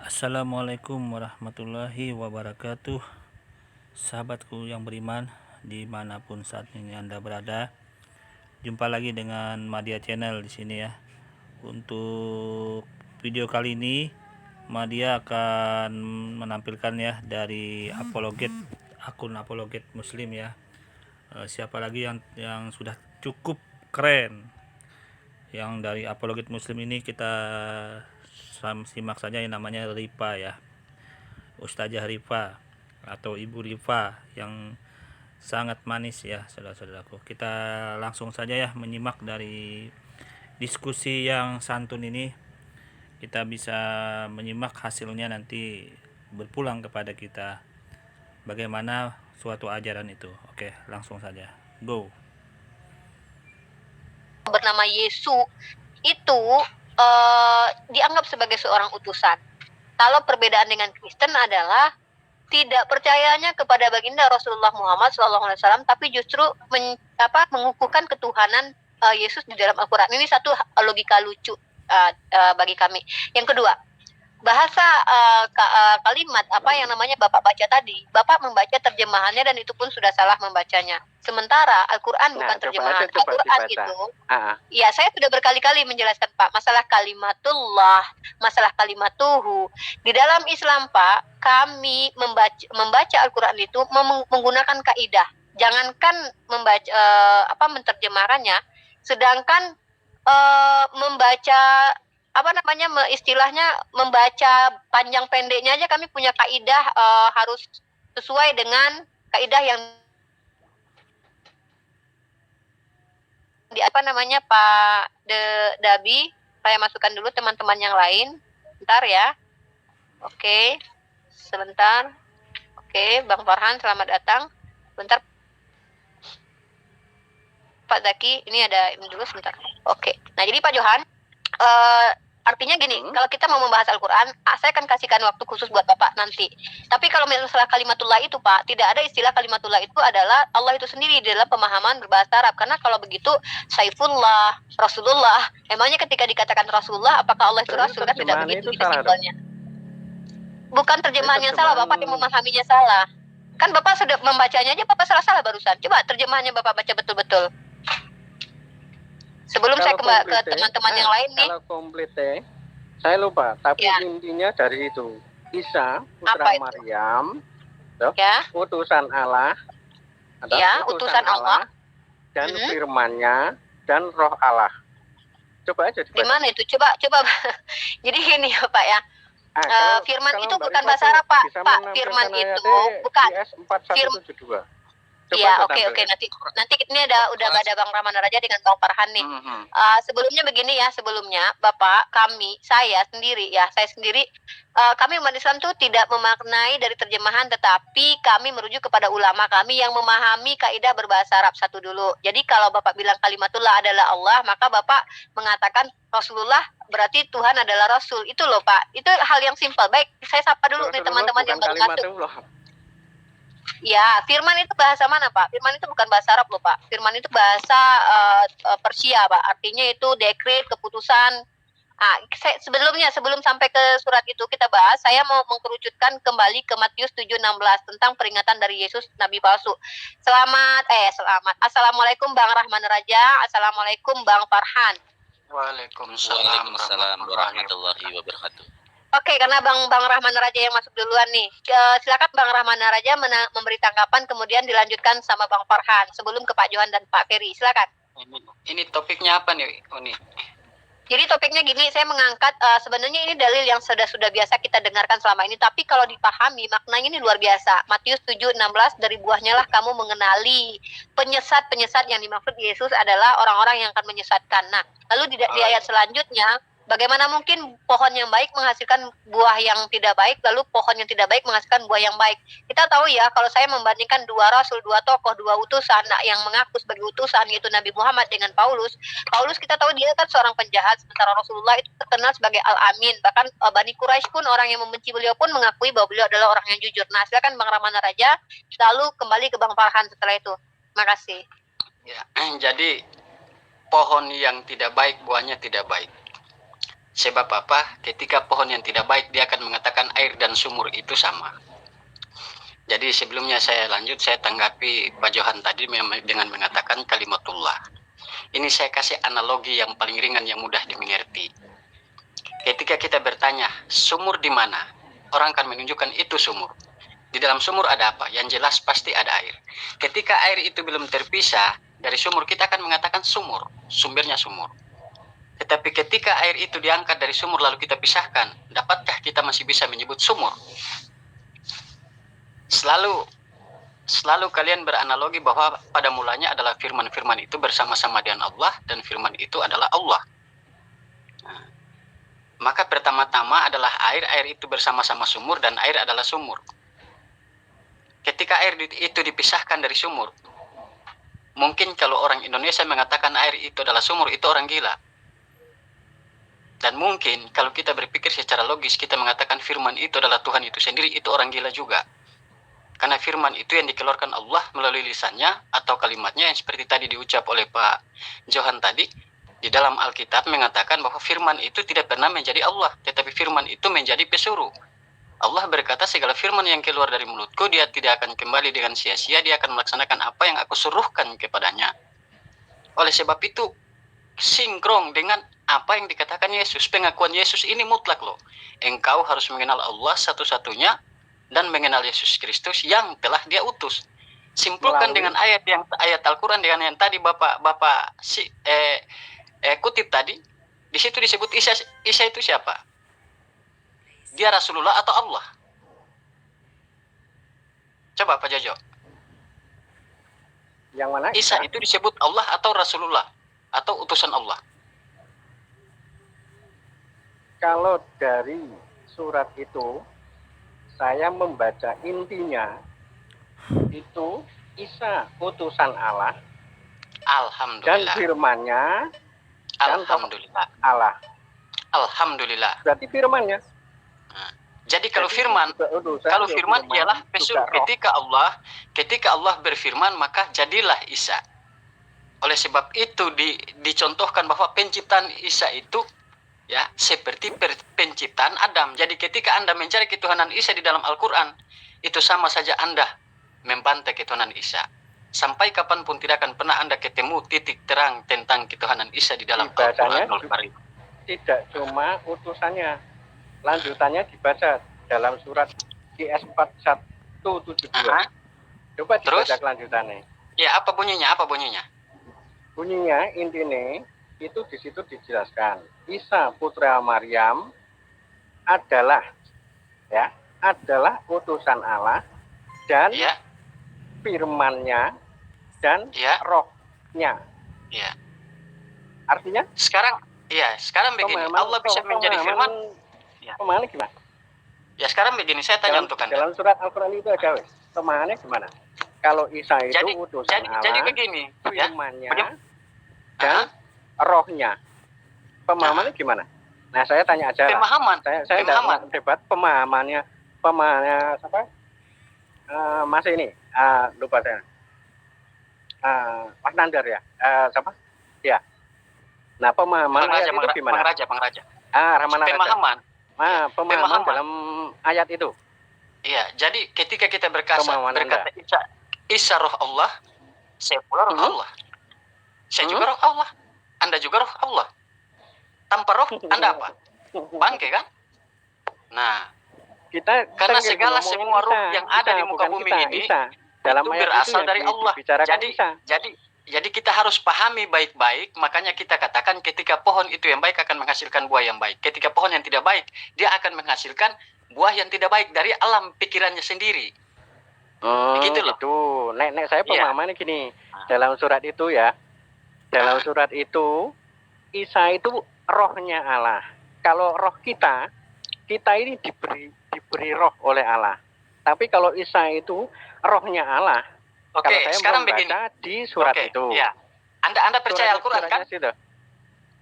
Assalamualaikum warahmatullahi wabarakatuh. Sahabatku yang beriman dimanapun saat ini Anda berada, jumpa lagi dengan Madya Channel di sini ya. Untuk video kali ini Madya akan menampilkan ya dari akun apologet Muslim ya. Siapa lagi yang sudah cukup keren? Yang dari apologet Muslim ini kita simak saja, yang namanya Rifa ya. Ustazah Rifa atau Ibu Rifa yang sangat manis ya saudara-saudaraku. Kita langsung saja ya menyimak dari diskusi yang santun ini. Kita bisa menyimak hasilnya nanti berpulang kepada kita bagaimana suatu ajaran itu. Oke, langsung saja. Go. Bernama Yesus itu dianggap sebagai seorang utusan. Kalau perbedaan dengan Kristen adalah tidak percayanya kepada baginda Rasulullah Muhammad SAW, tapi justru mengukuhkan ketuhanan Yesus di dalam Al-Quran. Ini satu logika lucu bagi kami. Yang kedua, bahasa kalimat apa yang namanya Bapak baca tadi, Bapak membaca terjemahannya dan itu pun sudah salah membacanya. Sementara Al-Quran bukan terjemahan. Al-Quran itu, ya saya sudah berkali-kali menjelaskan Pak, masalah kalimatullah, masalah kalimatuhu. Di dalam Islam Pak, kami membaca Al-Quran itu menggunakan kaidah. Jangankan membaca menerjemahkannya, sedangkan membaca istilahnya membaca panjang pendeknya aja kami punya kaidah harus sesuai dengan kaidah yang Pak Dabi. Saya masukkan dulu teman-teman yang lain. Bentar ya. Oke. Sebentar. Oke, Bang Farhan selamat datang. Bentar Pak Zaki, ini ada dulu sebentar. Oke. Nah, jadi Pak Johan, artinya gini, kalau kita mau membahas Al-Quran, saya akan kasihkan waktu khusus buat Bapak nanti. Tapi kalau misalnya kalimatullah itu Pak, tidak ada istilah kalimatullah itu adalah Allah itu sendiri dalam pemahaman berbahasa Arab. Karena kalau begitu, Saifullah, Rasulullah, emangnya ketika dikatakan Rasulullah, apakah Allah itu Rasul? Kan tidak begitu itu simpelnya. Bukan terjemahan yang salah, Bapak yang memahaminya salah. Kan Bapak sudah membacanya aja, Bapak salah-salah barusan. Coba terjemahannya Bapak baca betul-betul. Sebelum saya ke teman-teman yang lain nih. Kalau komplit saya lupa, tapi ya, intinya dari itu. Isa putra Maryam, ya, utusan Allah, ya, utusan Allah, dan firman-Nya dan Roh Allah. Coba aja dibaca. Di mana itu? Coba. Jadi gini ya Pak ya. Firman itu bukan bahasa Arab Pak. Pak, firman itu bukan. Iya, oke. Nanti ini udah ada Bang Rahman Raja dengan Bang Farhan nih. Sebelumnya begini ya, Bapak, saya sendiri, kami umat Islam tuh tidak memaknai dari terjemahan, tetapi kami merujuk kepada ulama kami yang memahami kaidah berbahasa Arab satu dulu. Jadi kalau Bapak bilang kalimatullah adalah Allah, maka Bapak mengatakan Rasulullah berarti Tuhan adalah Rasul. Itu loh Pak, itu hal yang simpel. Baik, saya sapa dulu nih teman-teman yang baru masuk. Ya, firman itu bahasa mana Pak? Firman itu bukan bahasa Arab loh Pak. Firman itu bahasa Persia Pak. Artinya itu dekret, keputusan. Sebelum sampai ke surat itu kita bahas, saya mau mengkerucutkan kembali ke Matius 7:16 tentang peringatan dari Yesus Nabi palsu. Selamat. Assalamualaikum Bang Rahman Raja. Assalamualaikum Bang Farhan. Waalaikumsalam warahmatullahi wabarakatuh. Oke, karena Bang Rahman Raja yang masuk duluan nih. Silakan Bang Rahman Raja memberi tanggapan, kemudian dilanjutkan sama Bang Farhan sebelum ke Pak Johan dan Pak Ferry. Silakan. Ini topiknya apa nih, Uni? Jadi topiknya gini, saya mengangkat sebenarnya ini dalil yang sudah biasa kita dengarkan selama ini, tapi kalau dipahami maknanya ini luar biasa. Matius 7:16, dari buahnya lah kamu mengenali. Penyesat yang dimaksud Yesus adalah orang-orang yang akan menyesatkan. Nah, lalu di ayat selanjutnya, bagaimana mungkin pohon yang baik menghasilkan buah yang tidak baik, lalu pohon yang tidak baik menghasilkan buah yang baik? Kita tahu ya, kalau saya membandingkan dua rasul, dua tokoh, dua utusan yang mengaku sebagai utusan, yaitu Nabi Muhammad dengan Paulus. Paulus kita tahu dia kan seorang penjahat, sementara Rasulullah itu terkenal sebagai Al-Amin. Bahkan Bani Quraisy pun, orang yang membenci beliau pun mengakui bahwa beliau adalah orang yang jujur. Nah, silakan Bang Rahman Raja, lalu kembali ke Bang Farhan setelah itu. Makasih. Ya, jadi pohon yang tidak baik, buahnya tidak baik. Sebab apa? Ketika pohon yang tidak baik, dia akan mengatakan dan sumur itu sama. Jadi sebelumnya saya lanjut, saya tanggapi Pak Johan tadi dengan mengatakan kalimatullah. Ini saya kasih analogi yang paling ringan yang mudah dimengerti. Ketika kita bertanya, sumur di mana? Orang akan menunjukkan itu sumur. Di dalam sumur ada apa? Yang jelas pasti ada air. Ketika air itu belum terpisah dari sumur, kita akan mengatakan sumur. Sumbernya sumur. Tetapi ketika air itu diangkat dari sumur lalu kita pisahkan, dapatkah kita masih bisa menyebut sumur? Selalu kalian beranalogi bahwa pada mulanya adalah firman-firman itu bersama-sama dengan Allah, dan firman itu adalah Allah. Nah, maka pertama-tama adalah air itu bersama-sama sumur, dan air adalah sumur. Ketika air itu dipisahkan dari sumur, mungkin kalau orang Indonesia mengatakan air itu adalah sumur, itu orang gila. Dan mungkin kalau kita berpikir secara logis, kita mengatakan firman itu adalah Tuhan itu sendiri, itu orang gila juga. Karena firman itu yang dikeluarkan Allah melalui lisannya atau kalimatnya yang seperti tadi diucap oleh Pak Johan tadi. Di dalam Alkitab mengatakan bahwa firman itu tidak pernah menjadi Allah, tetapi firman itu menjadi pesuruh. Allah berkata, segala firman yang keluar dari mulutku, dia tidak akan kembali dengan sia-sia, dia akan melaksanakan apa yang aku suruhkan kepadanya. Oleh sebab itu, sinkron dengan apa yang dikatakan Yesus. Pengakuan Yesus ini mutlak loh. Engkau harus mengenal Allah satu-satunya dan mengenal Yesus Kristus yang telah dia utus. Simpulkan dengan ayat Al-Quran dengan yang tadi Bapak kutip tadi. Di situ disebut Isa itu siapa? Dia Rasulullah atau Allah? Coba Pak Jojo. Yang mana? Isa itu disebut Allah atau Rasulullah atau utusan Allah? Kalau dari surat itu, saya membaca intinya itu Isa utusan Allah, alhamdulillah, dan firman-Nya alhamdulillah, Allah. alhamdulillah. Berarti firman-Nya. Nah, jadi kalau firman ialah pesuruh. Ketika Allah berfirman, maka jadilah Isa. Oleh sebab itu dicontohkan bahwa penciptaan Isa itu ya seperti penciptaan Adam. Jadi ketika Anda mencari ketuhanan Isa di dalam Al-Quran, itu sama saja Anda membantai ketuhanan Isa. Sampai kapanpun tidak akan pernah Anda ketemu titik terang tentang ketuhanan Isa di dalam Al-Quran. Tidak cuma utusannya, lanjutannya dibaca dalam surat QS 4172. Coba dibaca kelanjutannya. Ya, apa bunyinya? Bunyinya intinya itu di situ dijelaskan, Isa putra Maryam adalah utusan Allah dan firman-Nya dan rohnya. Ya. Artinya? Sekarang begini, Allah bisa menjadi firman. Pemahamannya gimana? Ya sekarang begini, saya tanya untuk Anda. Dalam surat Al-Quran itu ada, pemahamannya gimana? Kalau Isa itu utusan Allah, jadi begini, firman-Nya dan rohnya, pemahamannya gimana? Nah, saya tanya aja. Pemahaman. Saya tidak debat pemahamannya siapa? Mas ini, lupa saya. Mas Nandar ya, siapa? Ya. Nah, pemahaman ayat itu gimana? Bang Raja. Rahman Pemahaman. Pemahaman dalam ayat itu. Iya, jadi ketika kita berkata Isa roh Allah, saya pula roh Allah. Saya juga roh Allah. Anda juga roh Allah. Tanpa roh, Anda apa? Bangke kan? Nah, karena semua roh yang ada di muka bumi ini dalam itu berasal dari Allah. Jadi kita harus pahami baik-baik. Makanya kita katakan ketika pohon itu yang baik akan menghasilkan buah yang baik. Ketika pohon yang tidak baik, dia akan menghasilkan buah yang tidak baik dari alam pikirannya sendiri. Begitu loh. Itu. Nek saya pemahamannya gini. Dalam surat itu ya. Dalam surat itu, Isa itu rohnya Allah. Kalau roh kita ini diberi roh oleh Allah. Tapi kalau Isa itu rohnya Allah. Oke, kalau saya sekarang membaca begini. Di surat itu. Ya. Anda percaya Al-Quran kan?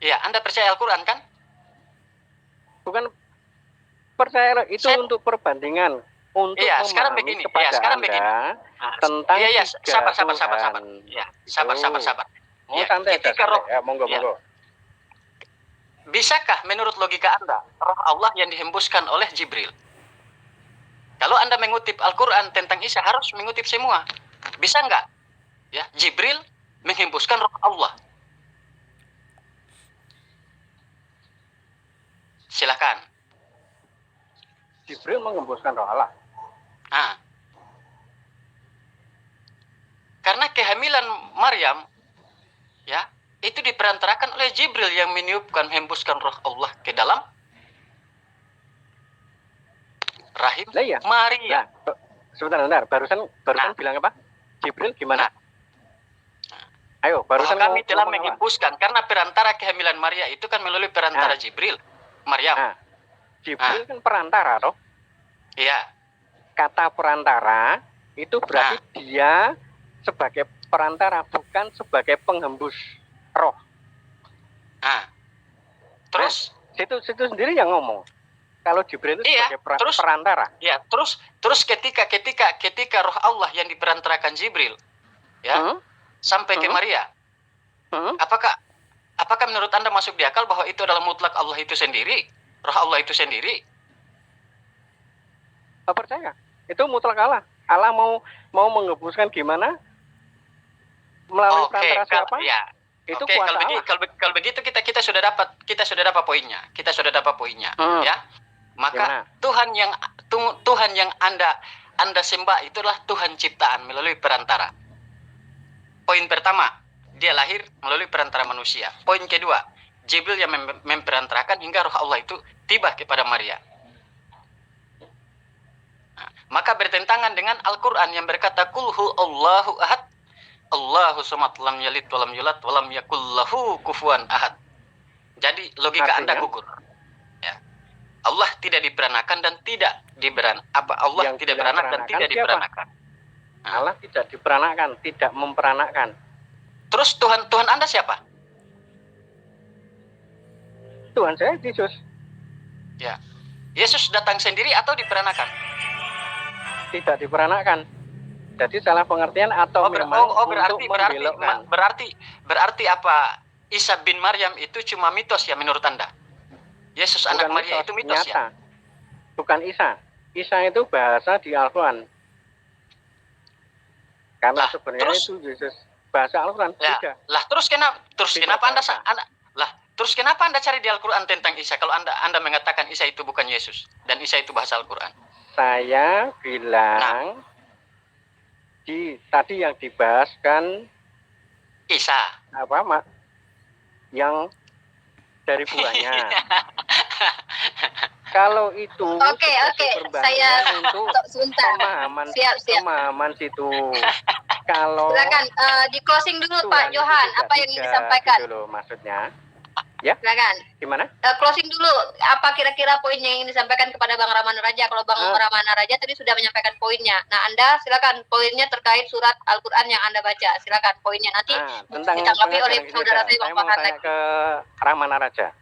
Iya, Anda percaya Al-Quran kan? Bukan percaya, itu untuk perbandingan. Untuk sekarang begini. Kepada sekarang Anda begini. Tentang sabar. Ya, sabar. Santai, ketika roh, monggo. Bisakah menurut logika Anda roh Allah yang dihembuskan oleh Jibril? Kalau Anda mengutip Al-Quran tentang Isa harus mengutip semua. Bisa nggak? Ya, Jibril menghembuskan roh Allah. Silakan. Jibril mengembuskan roh Allah. Nah, karena kehamilan Maryam, ya, itu diperantarakan oleh Jibril yang meniupkan, hembuskan roh Allah ke dalam rahim Lah iya. Maria. Nah, sebentar, barusan bilang apa? Jibril gimana? Ayo, barusan Bahwa kami telah ngomong apa? menghembuskan, karena perantara kehamilan Maria itu kan melalui perantara Jibril, Maryam. Jibril kan perantara, toh? Iya. Kata perantara itu berarti dia sebagai perantara, bukan sebagai penghembus roh. Terus? Situ sendiri yang ngomong. Kalau Jibril itu sebagai perantara. Ya, terus ketika roh Allah yang diperantarakan Jibril, ya, sampai ke Maria, apakah menurut Anda masuk di akal bahwa itu adalah mutlak Allah itu sendiri, roh Allah itu sendiri? Percaya? Itu mutlak Allah. Allah mau menghembuskan gimana? Melalui perantara siapa? Ya. Itu kuasa Allah. Kalau begitu kita sudah dapat poinnya. Ya. Maka gimana? Tuhan yang Anda sembah itulah Tuhan ciptaan melalui perantara. Poin pertama, dia lahir melalui perantara manusia. Poin kedua, Jibril yang memperantarakan hingga roh Allah itu tiba kepada Maria. Nah, maka bertentangan dengan Al-Quran yang berkata Qul Allahu ahad, Allahu samad, lam yalid walam yulad walam yakul lahu kufuwan ahad. Jadi logika Anda gugur. Ya. Allah tidak diperanakan dan tidak Allah yang tidak beranak dan tidak diperanakan. Allah tidak diperanakan, tidak memperanakan. Terus Tuhan Anda siapa? Tuhan saya Yesus. Ya. Yesus datang sendiri atau diperanakan? Tidak diperanakan. Jadi salah pengertian atau berarti apa? Isa bin Maryam itu cuma mitos ya menurut Anda? Yesus bukan anak Maria itu mitos nyata. Ya? Bukan Isa. Isa itu bahasa di Al-Quran. Karena sebenarnya itu Yesus bahasa Al-Quran. Ya. Terus kenapa Anda cari di Al-Quran tentang Isa kalau Anda mengatakan Isa itu bukan Yesus dan Isa itu bahasa Al-Quran? Saya bilang tadi yang dibahas kan Isa. Apa, Mak? Yang dari buahnya. Kalau itu Oke. Saya untuk pemahaman situ. Kalau silakan di closing dulu Pak Johan, apa yang ingin disampaikan? Gitu loh, maksudnya. Ya. Silakan. Gimana? Closing dulu. Apa kira-kira poin yang ingin disampaikan kepada Bang Ramana Raja? Kalau Bang Ramana Raja tadi sudah menyampaikan poinnya. Nah, Anda silakan poinnya terkait surat Al-Quran yang Anda baca. Silakan poinnya nanti ditanggapi oleh saudara saya Bang Farhan lagi. Ke Ramana Raja.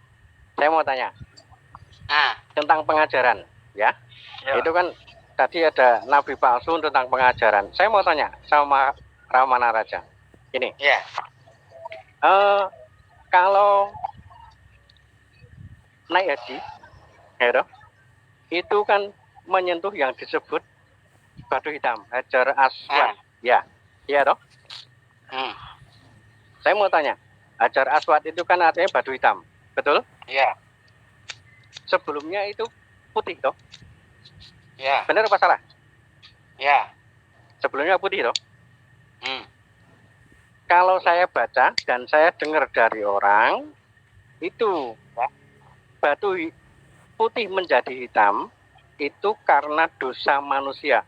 Saya mau tanya. Tentang pengajaran, ya. Itu kan tadi ada nabi palsu tentang pengajaran. Saya mau tanya sama Ramana Raja. Ini. Ya. Kalau naik haji, ya, itu kan menyentuh yang disebut batu hitam, Hajar Aswad, ya toh? Saya mau tanya, Hajar Aswad itu kan artinya batu hitam, betul? Iya. Sebelumnya itu putih, toh? Iya. Benar apa salah? Iya. Sebelumnya putih, toh? Kalau saya baca dan saya dengar dari orang, itu batu putih menjadi hitam itu karena dosa manusia.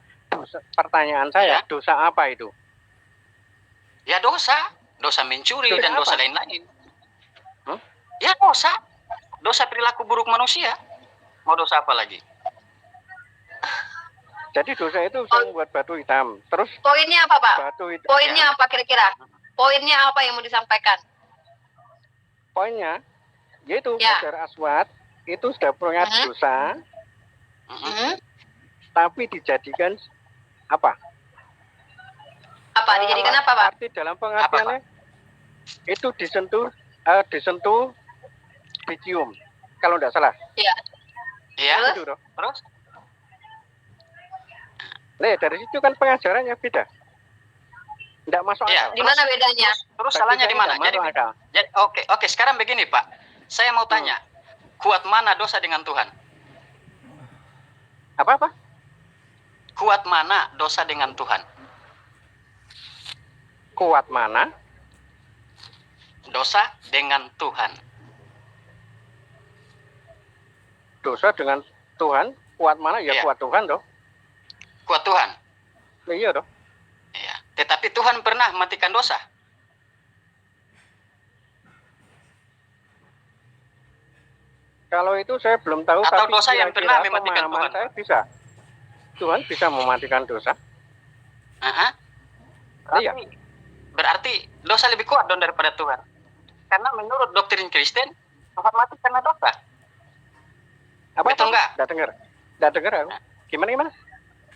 Pertanyaan saya, dosa apa itu? Ya dosa mencuri dan dosa lain-lain. Ya dosa perilaku buruk manusia. Mau dosa apa lagi? Jadi dosa itu bisa membuat batu hitam. Terus poinnya apa, Pak? Poinnya apa kira-kira? Poinnya apa yang mau disampaikan? Poinnya yaitu Hajar Aswad itu sudah punya dosa, tapi dijadikan apa? Dijadikan apa, Pak? Arti dalam pengertiannya itu disentuh, dicium, kalau tidak salah. Iya. Iya. Terus? Dari situ kan pengajarannya beda. Tidak masuk Iya. akal. Di mana bedanya? Terus Bagi salahnya saya di mana? tidak masuk akal. Oke, sekarang begini Pak, saya mau tanya, kuat mana dosa dengan Tuhan? Apa? Kuat mana dosa dengan Tuhan? Kuat mana? Dosa dengan Tuhan. Dosa dengan Tuhan, kuat mana? Ya Iya. kuat Tuhan toh. Kuat Tuhan. Iya toh. Iya. Tetapi Tuhan pernah matikan dosa. Kalau itu saya belum tahu. Atau tapi dosa yang kira-kira pernah mematikan pemahaman Tuhan. saya bisa. Tuhan bisa mematikan dosa. Aha. Iya. Berarti dosa lebih kuat dong daripada Tuhan. Karena menurut doktrin Kristen, Tuhan mati karena dosa. Betul nggak? Nggak dengar aku. Gimana?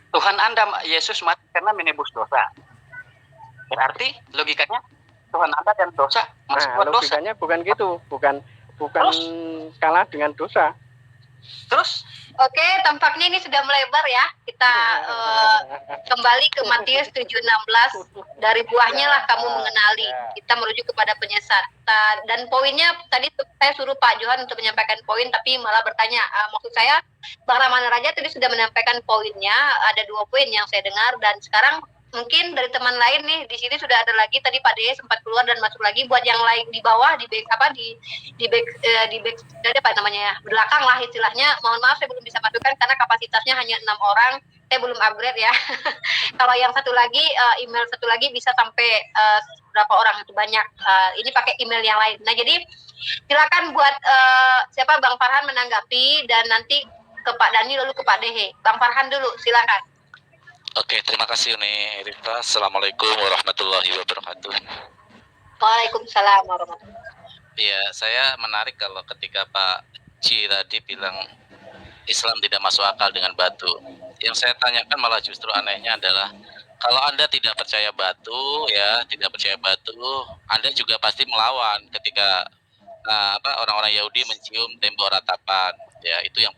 Tuhan Anda, Yesus mati karena menebus dosa. Berarti logikanya Tuhan Anda dan dosa masih kuat dosa. Logikanya bukan gitu. Bukan Terus? kalah dengan dosa. Terus Oke, tampaknya ini sudah melebar ya. Kita kembali ke Matius 7:16. Dari buahnya lah kamu mengenali. Kita merujuk kepada penyesatan. Dan poinnya tadi saya suruh Pak Johan untuk menyampaikan poin, tapi malah bertanya. Maksud saya, Bang Rahman Raja tadi sudah menyampaikan poinnya. Ada 2 poin yang saya dengar. Dan sekarang mungkin dari teman lain nih, di sini sudah ada lagi. Tadi Pak Deye sempat keluar dan masuk lagi. Buat yang lain di bawah, di back apa namanya ya, belakang lah istilahnya. Mohon maaf saya belum bisa masukkan karena kapasitasnya hanya 6 orang. Saya belum upgrade ya. Kalau yang satu lagi, email satu lagi bisa sampai berapa orang, itu banyak. Ini pakai email yang lain. Nah jadi silakan buat siapa Bang Farhan menanggapi, dan nanti ke Pak Dani lalu ke Pak Dehe. Bang Farhan dulu, silakan. Oke, terima kasih Uni Rifka. Assalamualaikum warahmatullahi wabarakatuh. Waalaikumsalam warahmatullahi wabarakatuh. Ya, saya menarik kalau ketika Pak Ci tadi bilang Islam tidak masuk akal dengan batu. Yang saya tanyakan malah justru anehnya adalah kalau Anda tidak percaya batu, Anda juga pasti melawan ketika orang-orang Yahudi mencium tembok ratapan. Ya, itu yang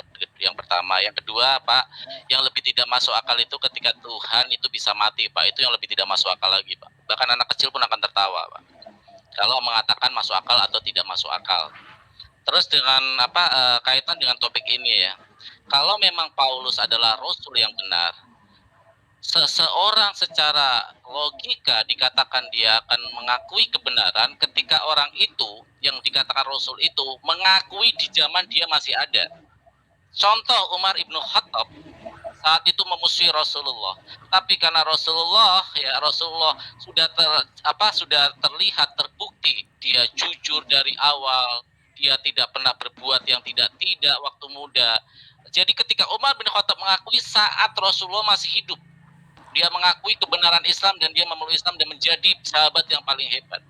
pertama. Yang kedua, Pak, yang lebih tidak masuk akal itu ketika Tuhan itu bisa mati, Pak. Itu yang lebih tidak masuk akal lagi, Pak. Bahkan anak kecil pun akan tertawa, Pak, kalau mengatakan masuk akal atau tidak masuk akal. Terus dengan kaitan dengan topik ini ya. Kalau memang Paulus adalah rasul yang benar, seseorang secara logika dikatakan dia akan mengakui kebenaran ketika orang itu yang dikatakan rasul itu mengakui di zaman dia masih ada. Contoh Umar ibnu Khattab saat itu memusuhi Rasulullah, tapi karena Rasulullah sudah terlihat terbukti dia jujur dari awal, dia tidak pernah berbuat yang tidak waktu muda. Jadi ketika Umar bin Khattab mengakui saat Rasulullah masih hidup, dia mengakui kebenaran Islam dan dia memeluk Islam dan menjadi sahabat yang paling hebat.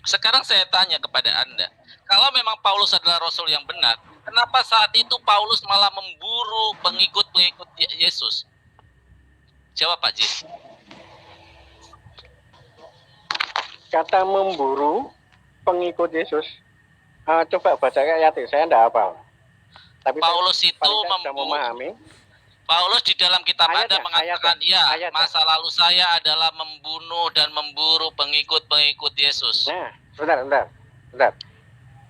Sekarang saya tanya kepada Anda, kalau memang Paulus adalah Rasul yang benar, kenapa saat itu Paulus malah memburu pengikut-pengikut Yesus? Jawab Pak Jis. Kata memburu pengikut Yesus. Coba baca ayat itu, saya tidak hafal. Tapi Paulus itu memahami. Paulus di dalam kitab Anda mengatakan, masa lalu saya adalah membunuh dan memburu pengikut-pengikut Yesus. Nah, bentar.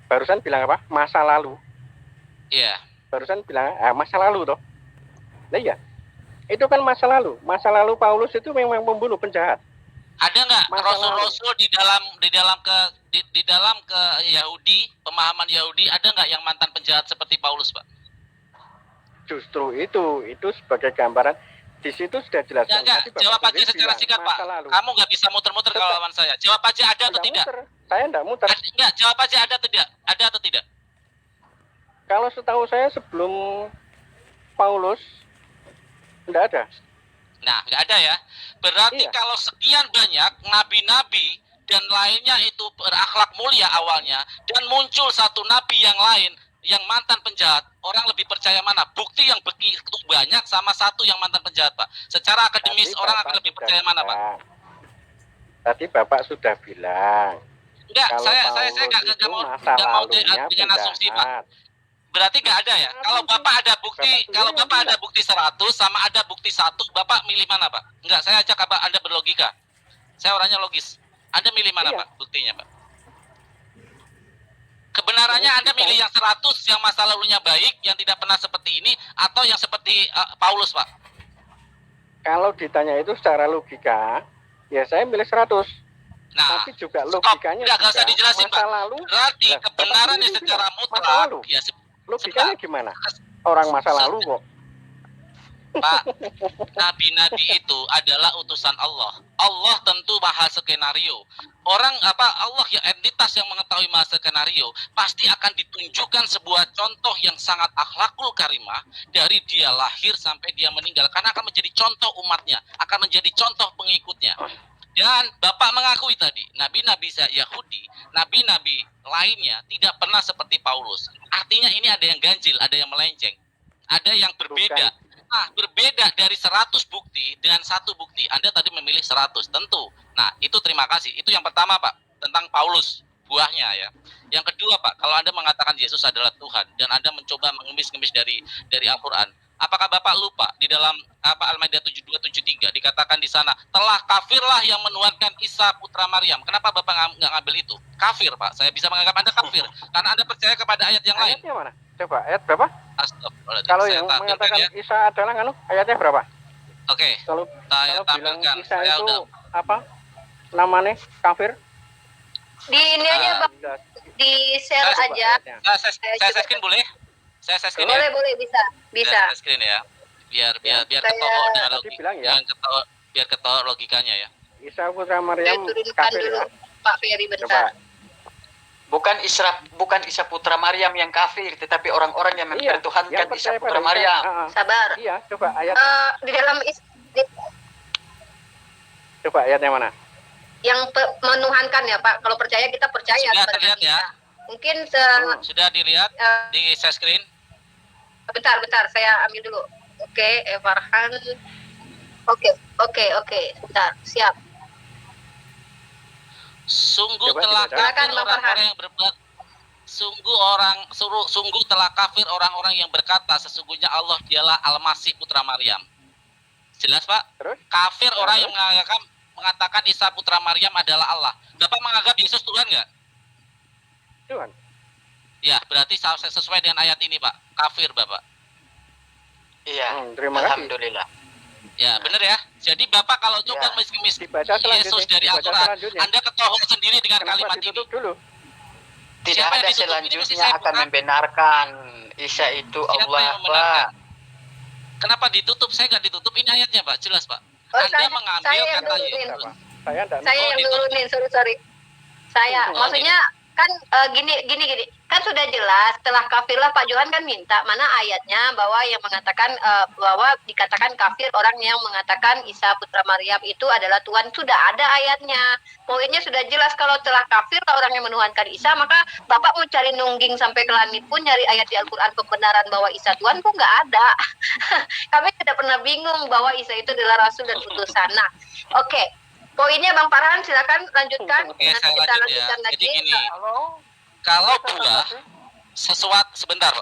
Barusan bilang apa? Masa lalu. Iya. Barusan bilang masa lalu toh. Nah iya. Itu kan masa lalu. Masa lalu Paulus itu memang membunuh penjahat. Ada nggak rasul-rasul di dalam ke Yahudi, pemahaman Yahudi, ada nggak yang mantan penjahat seperti Paulus, Pak? Justru itu sebagai gambaran. Di situ sudah jelas. Jawab aja secara singkat, Pak. Kamu nggak bisa muter-muter kalau lawan saya. Jawab aja ada atau tidak? Saya enggak muter. Enggak, jawab aja ada atau tidak? Ada atau tidak? Kalau setahu saya sebelum Paulus enggak ada. Nah, enggak ada ya. Berarti kalau sekian banyak nabi-nabi dan lainnya itu berakhlak mulia awalnya, dan muncul satu nabi yang lain yang mantan penjahat, orang lebih percaya mana? Bukti yang begitu banyak sama satu yang mantan penjahat, Pak. Secara akademis orang akan lebih percaya mana, Pak? Tadi Bapak sudah bilang. Enggak, saya enggak mau dengan asumsi, Pak. Berarti nggak ada ya? Kalau Bapak ada bukti, kalau Bapak ada bukti 100 sama ada bukti 1, Bapak milih mana, Pak? Enggak, saya ajak Bapak Anda berlogika. Saya orangnya logis. Anda milih mana, Pak? Buktinya, Pak? Kebenarannya Anda milih yang 100 yang masa lalunya baik, yang tidak pernah seperti ini, atau yang seperti Paulus, Pak? Kalau ditanya itu secara logika, ya saya milih 100. Nah, tapi juga logikanya nggak usah dijelasin, masa Pak. lalu. Berarti Lah, kebenarannya Bapak secara masa mutlak, lalu. ya Logikanya gimana? Orang masa lalu kok. Pak, nabi-nabi itu adalah utusan Allah. Allah tentu maha skenario. Allah ya, entitas yang mengetahui maha skenario pasti akan ditunjukkan sebuah contoh yang sangat akhlakul karimah dari dia lahir sampai dia meninggal, karena akan menjadi contoh umatnya, akan menjadi contoh pengikutnya. Dan Bapak mengakui tadi, nabi-nabi Yahudi, nabi-nabi lainnya tidak pernah seperti Paulus. Artinya ini ada yang ganjil, ada yang melenceng, ada yang berbeda. Nah, berbeda dari 100 bukti dengan 1 bukti. Anda tadi memilih 100, tentu. Nah, itu terima kasih. Itu yang pertama, Pak, tentang Paulus, buahnya ya. Yang kedua, Pak, kalau Anda mengatakan Yesus adalah Tuhan dan Anda mencoba mengemis-ngemis dari Al-Qur'an, apakah Bapak lupa di dalam Al-Maidah 7273 dikatakan di sana, telah kafirlah yang menuhankan Isa putra Maryam. Kenapa Bapak nggak ngambil itu? Kafir, Pak. Saya bisa menganggap Anda kafir karena Anda percaya kepada ayat yang lain. Ayatnya mana? Coba ayat berapa? Astagfirullahaladzim. Kalau Saya yang tampilkan mengatakan ya. Isa adalah ayatnya berapa? Oke. Kalau Saya bilang tampilkan. Isa Saya itu udah apa? Namanya kafir? Di ini aja Bang, di share Saya aja. saya screen boleh? Saya screen ya? Boleh bisa. Saya screen ya. Biar Saya- ketawa dengan Tadi bilang ya. biar ketawa logikanya ya. Isa putra Saya Maryam turunkan kafir dulu ya. Pak Ferry Coba. bentar. Bukan Isa putra Maryam yang kafir, tetapi orang-orang yang Iya, mempertuhankan yang Isa percaya putra pada Isa. Maryam. Sabar. Iya, coba ayat. Di dalam Coba ayatnya mana? yang menuhankan ya Pak. Kalau percaya kita percaya Sudah kepada terlihat Nabi ya? Isa. Mungkin Sudah dilihat di share screen? bentar saya ambil dulu. Oke, Farhan. Oke. Bentar, siap. Sungguh Coba telah dibaca. kafir Silakan, Bang orang-orang Farhan. yang berbuat sungguh telah kafir orang-orang yang berkata sesungguhnya Allah dialah Al-Masih putra Maryam. Jelas, Pak? Terus? Kafir orang yang mengatakan Isa putra Maryam adalah Allah. Bapak menganggap Yesus Tuhan nggak? Tuhan. Ya, berarti sesuai dengan ayat ini, Pak. Kafir, Bapak. Iya. Terima kasih. Alhamdulillah. Ya, benar ya. Jadi Bapak kalau coba Ya. mis-mis Dibaca selanjutnya. Yesus dari Dibaca Al-Quran, selanjutnya. Anda ketohok sendiri dengan Kenapa kalimat ini. ditutup dulu? Tidak Siapa yang ada ditutup? Ini masih selanjutnya saya akan buka. membenarkan Isa itu Siapa Allah, yang Pak. membenarkan? Kenapa ditutup? Saya nggak ditutup. Ini ayatnya, Pak. Jelas, Pak. Anda mengambil saya yang kata nurunin. Yesus. Apa? Saya enggak. Saya yang nurunin, sorry. Saya, Oh, maksudnya kan gini. Kan sudah jelas setelah kafirlah Pak Johan kan minta mana ayatnya bahwa yang mengatakan bahwa dikatakan kafir orang yang mengatakan Isa putra Maryam itu adalah Tuhan. Sudah ada ayatnya. Poinnya sudah jelas kalau telah kafir orang yang menuhankan Isa, maka Bapak mau cari nungging sampai ke langit pun nyari ayat di Al-Qur'an pembenaran bahwa Isa Tuhan pun nggak ada. Kami tidak pernah bingung bahwa Isa itu adalah rasul dan utusan. Nah, oke. Poinnya Bang Farhan silakan lanjutkan. Oke, Nanti saya kita lanjut ya. lanjutkan lagi. Jadi gini, kalau buah sesuatu sebentar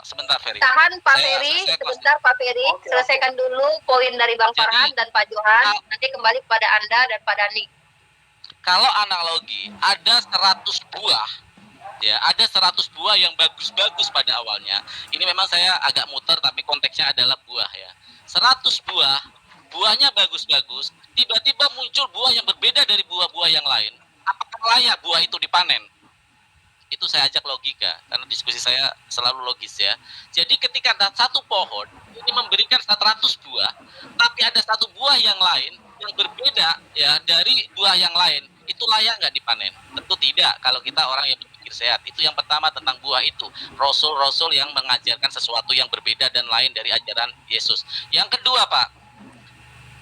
Ferry. Tahan Pak Saya- Ferry, saya sebentar Pak Ferry, selesaikan dulu poin dari Bang Jadi, Farhan dan Pak Johan, nanti kembali kepada Anda dan Pak Dani. Kalau analogi ada 100 buah, ya ada 100 buah yang bagus-bagus pada awalnya. Ini memang saya agak muter tapi konteksnya adalah buah ya. 100 buah, buahnya bagus-bagus, tiba-tiba muncul buah yang berbeda dari buah-buah yang lain. Apakah layak buah itu dipanen? Itu saya ajak logika karena diskusi saya selalu logis ya. Jadi ketika ada satu pohon ini memberikan 100 buah, tapi ada satu buah yang lain yang berbeda ya dari buah yang lain, itu layak nggak dipanen? Tentu tidak kalau kita orang yang berpikir sehat. Itu yang pertama tentang buah itu. Rasul-rasul yang mengajarkan sesuatu yang berbeda dan lain dari ajaran Yesus. Yang kedua, Pak,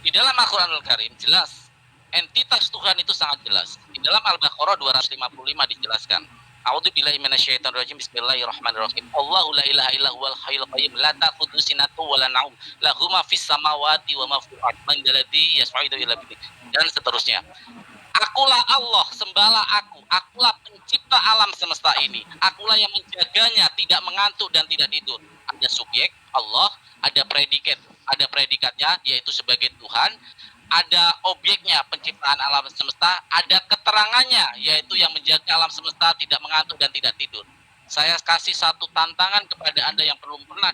di dalam Al-Qur'anul Karim jelas entitas Tuhan itu sangat jelas. Di dalam Al-Baqarah 255 dijelaskan. A'udzubillahi minasyaitonir rajim. Bismillahirrahmanirrahim. Allahu la ilaha illa huwal hayyul qayyum la ta'khudhuhu sinatun wa la naum. Lahu ma fis samawati wa ma fil ardi. Man dzalladzi yas'udu ila bihi. Dan seterusnya. Akulah Allah, sembahlah aku. Akulah pencipta alam semesta ini. Akulah yang menjaganya, tidak mengantuk dan tidak tidur. Ada subjek, Allah, ada predikat. Ada predikatnya, yaitu sebagai Tuhan. Ada objeknya, penciptaan alam semesta. Ada keterangannya, yaitu yang menjaga alam semesta, tidak mengantuk dan tidak tidur. Saya kasih satu tantangan kepada Anda yang belum pernah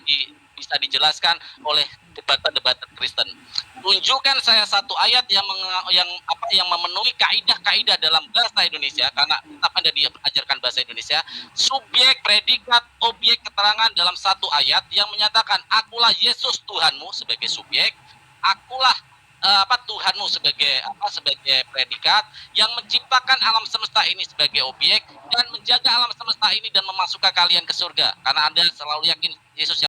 bisa dijelaskan oleh debater-debater Kristen. Tunjukkan saya satu ayat yang memenuhi kaidah-kaidah dalam bahasa Indonesia, karena tetap Anda diajarkan bahasa Indonesia, subjek, predikat, objek, keterangan dalam satu ayat yang menyatakan akulah Yesus Tuhanmu sebagai subjek, akulah Tuhanmu sebagai predikat, yang menciptakan alam semesta ini sebagai objek dan menjaga alam semesta ini dan memasukkan kalian ke surga, karena Anda selalu yakin Yesus